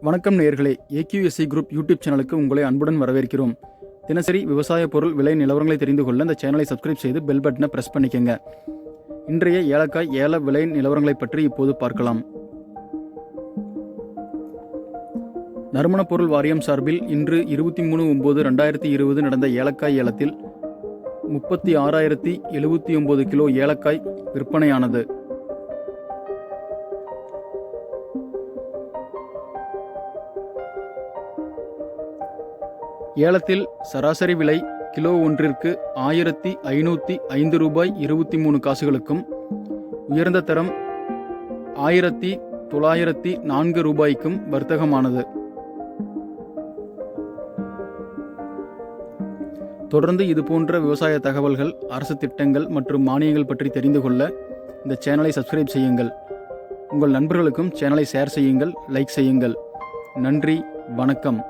வணக்கம் நேயர்களே, AQSC group YouTube சேனலுக்கு உங்களை அன்புடன் வரவேற்கிறோம். தினசரி விவசாய பொருள் விலை நிலவரங்களை தெரிந்து கொள்ள இந்த சேனலை சப்ஸ்கிரைப் செய்து பெல் பட்டனை பிரஸ் பண்ணிக்கங்க. இன்றைய ஏலக்காய் ஏல விலை நிலவரங்களை பற்றி இப்போது பார்க்கலாம். நறுமணப் பொருள் வாரியம் சார்பில் இன்று 23/9/2020 நடந்த ஏலக்காய் ஏலத்தில் 36,079 கிலோ ஏலக்காய் விற்பனையானது. ஏலத்தில் சராசரி விலை கிலோ ஒன்றிற்கு 1,505 ரூபாய் 23 காசுகளுக்கும், உயர்ந்த தரம் 1,904 ரூபாய்க்கும் வர்த்தகமானது. தொடர்ந்து இதுபோன்ற விவசாய தகவல்கள், அரசு திட்டங்கள் மற்றும் மானியங்கள் பற்றி தெரிந்து கொள்ள இந்த சேனலை சப்ஸ்கிரைப் செய்யுங்கள். உங்கள் நண்பர்களுக்கும் சேனலை ஷேர் செய்யுங்கள், லைக் செய்யுங்கள். நன்றி, வணக்கம்.